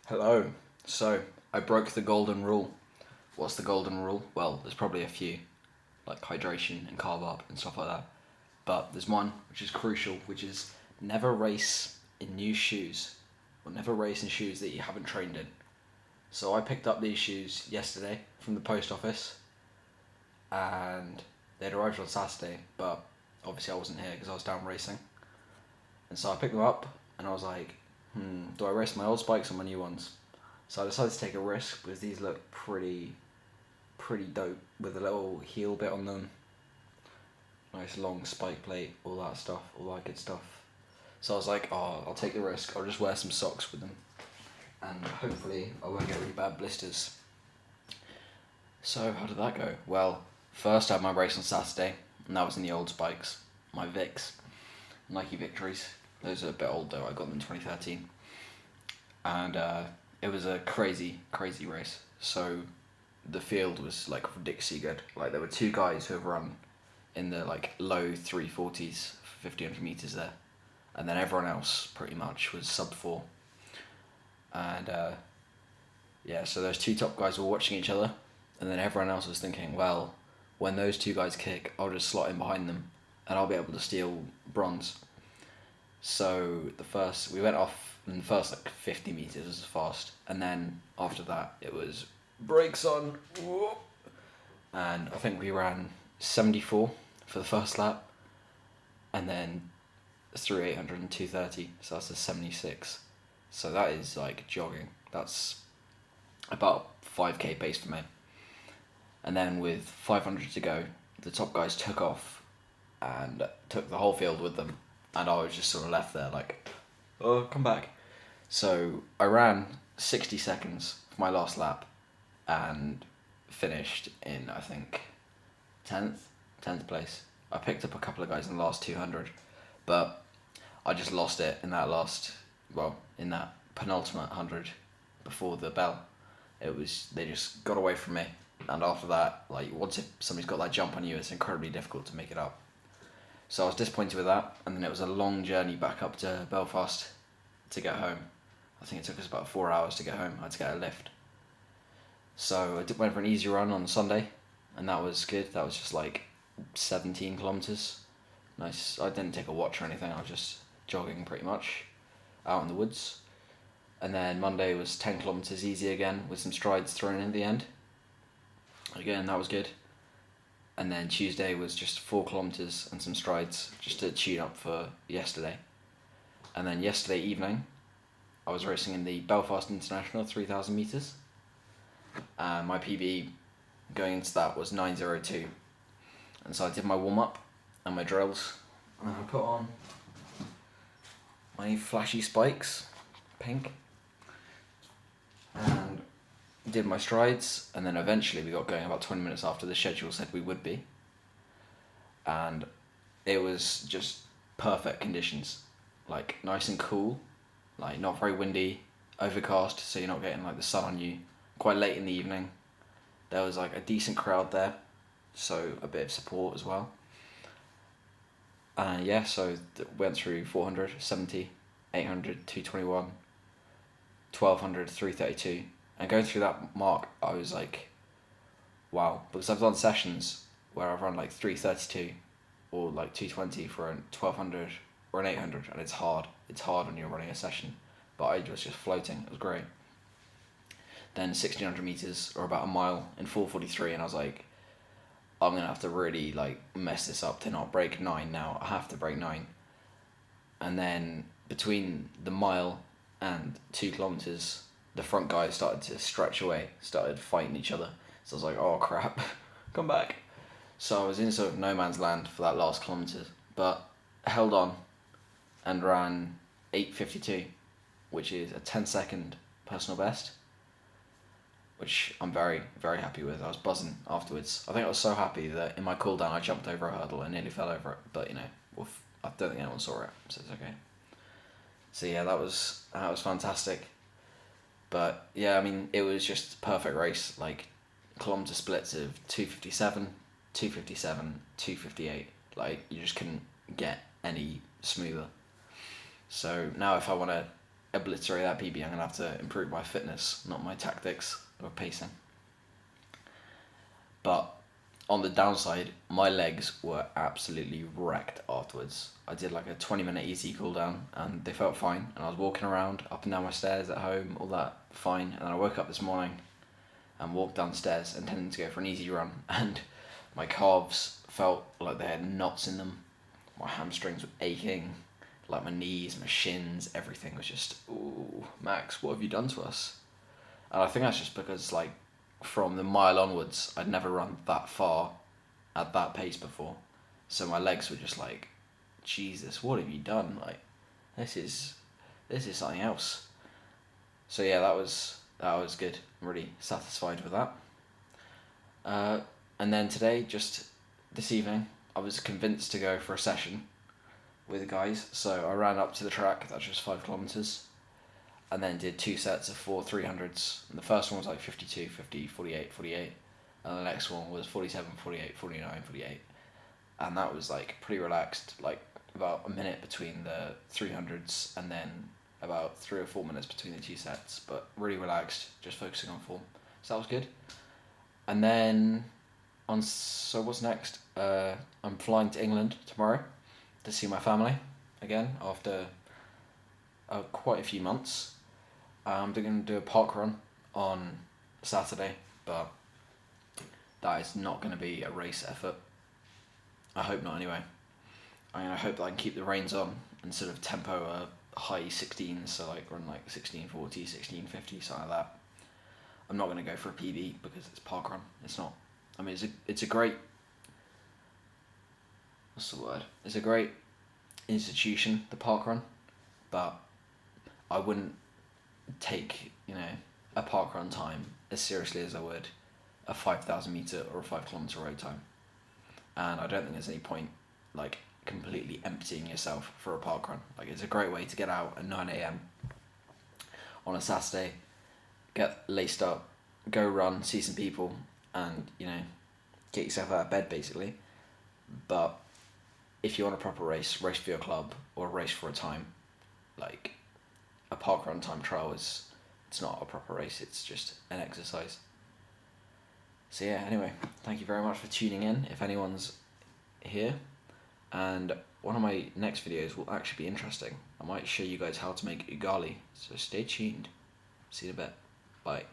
Hello. So, I broke the golden rule. What's the golden rule? Well, there's probably a few, like hydration and carb up and stuff like that. But there's one which is crucial, which is never race in new shoes, or never race in shoes that you haven't trained in. So I picked up these shoes yesterday from the post office, and they'd arrived on Saturday, but obviously I wasn't here because I was down racing. And so I picked them up, and I was like, do I race my old spikes or my new ones? So I decided to take a risk because these look pretty dope with a little heel bit on them, nice long spike plate, all that stuff, all that good stuff. So I was like, oh, I'll take the risk. I'll just wear some socks with them, and hopefully I won't get really bad blisters. So how did that go? Well, first I had my race on Saturday, and that was in the old spikes, my Vicks, Nike Victories. Those are a bit old though. I got them in 2013, and it was a crazy race. So the field was like ridiculously good. Like there were two guys who have run in the like low 340s for 1500 meters there, and then everyone else pretty much was sub 4. And yeah, so those two top guys were watching each other, and then everyone else was thinking, well, when those two guys kick, I'll just slot in behind them, and I'll be able to steal bronze. So we went off in the first like 50 meters was fast, and then after that it was brakes on, whoop, and I think we ran 74 for the first lap, and then through 800 and 230, so that's a 76. So that is like jogging. That's about 5k pace for me. And then with 500 to go, the top guys took off and took the whole field with them, and I was just sort of left there like, oh, come back. So I ran 60 seconds for my last lap and finished in, I think, 10th place. I picked up a couple of guys in the last 200, but I just lost it in in that penultimate 100 before the bell. They just got away from me, and after that, like once somebody's got that jump on you, it's incredibly difficult to make it up. So I was disappointed with that, and then it was a long journey back up to Belfast to get home. I think it took us about 4 hours to get home. I had to get a lift. So went for an easy run on Sunday, and that was good. That was just like 17 kilometers. Nice. I didn't take a watch or anything. I was just jogging pretty much out in the woods. And then Monday was 10 kilometers easy again with some strides thrown in at the end. Again, that was good. And then Tuesday was just 4 kilometers and some strides just to tune up for yesterday. And then yesterday evening, I was racing in the Belfast International 3,000 meters. And my PB going into that was 9:02. And so I did my warm up and my drills. And I put on my flashy spikes, pink. And did my strides, and then eventually we got going about 20 minutes after the schedule said we would be, and it was just perfect conditions, like nice and cool, like not very windy, overcast, so you're not getting like the sun on you. Quite late in the evening, there was like a decent crowd there, so a bit of support as well. And yeah, so went through 400, 70, 800, 221, 1200, 332. And going through that mark, I was like, wow. Because I've done sessions where I've run like 332 or like 220 for a 1200 or an 800, and it's hard. It's hard when you're running a session. But I was just floating. It was great. Then 1600 meters or about a mile in 4:43, and I was like, I'm going to have to really like mess this up to not break 9 now. I have to break 9. And then between the mile and 2 kilometers, the front guys started to stretch away, started fighting each other. So I was like, oh crap, come back. So I was in sort of no man's land for that last kilometre, but held on and ran 8:52, which is a 10-second personal best, which I'm very, very happy with. I was buzzing afterwards. I think I was so happy that in my cool down I jumped over a hurdle and nearly fell over it, but I don't think anyone saw it, so it's okay. So yeah, that was fantastic. But yeah, I mean, it was just a perfect race, like kilometre splits of 257, 257, 258. Like, you just couldn't get any smoother. So now if I want to obliterate that PB, I'm going to have to improve my fitness, not my tactics of pacing. But on the downside, my legs were absolutely wrecked afterwards. I did like a 20-minute easy cool down and they felt fine. And I was walking around up and down my stairs at home, all that fine. And then I woke up this morning and walked downstairs intending to go for an easy run. And my calves felt like they had knots in them. My hamstrings were aching, like my knees, my shins, everything was just, ooh, Max, what have you done to us? And I think that's just because, like, from the mile onwards, I'd never run that far at that pace before. So my legs were just like, Jesus, what have you done? Like, this is something else. So yeah, that was good. I'm really satisfied with that. And then today, just this evening, I was convinced to go for a session with the guys. So I ran up to the track, that's just 5 kilometers, and then did 2 sets of 4 300s. And the first one was like 52, 50, 48, 48. And the next one was 47, 48, 49, 48. And that was like pretty relaxed, like about a minute between the 300s and then about 3 or 4 minutes between the 2 sets, but really relaxed, just focusing on form. So that was good. And then so what's next? I'm flying to England tomorrow to see my family again after quite a few months. I'm going to do a park run on Saturday, but that is not going to be a race effort. I hope not anyway. I mean, I hope that I can keep the reins on and sort of tempo a high 16s, so like run like 1640, 1650, something like that. I'm not going to go for a PB because it's park run. It's not. I mean, it's a great. What's the word? It's a great institution, the park run, but I wouldn't take, a park run time as seriously as I would a 5,000 meter or a 5 kilometer road time. And I don't think there's any point like completely emptying yourself for a park run. Like, it's a great way to get out at 9 a.m. on a Saturday, get laced up, go run, see some people, and get yourself out of bed basically. But if you want a proper race for your club or race for a time, like a park run time trial it's not a proper race, it's just an exercise. So yeah, anyway, thank you very much for tuning in, if anyone's here. And one of my next videos will actually be interesting. I might show you guys how to make ugali, so stay tuned. See you in a bit. Bye.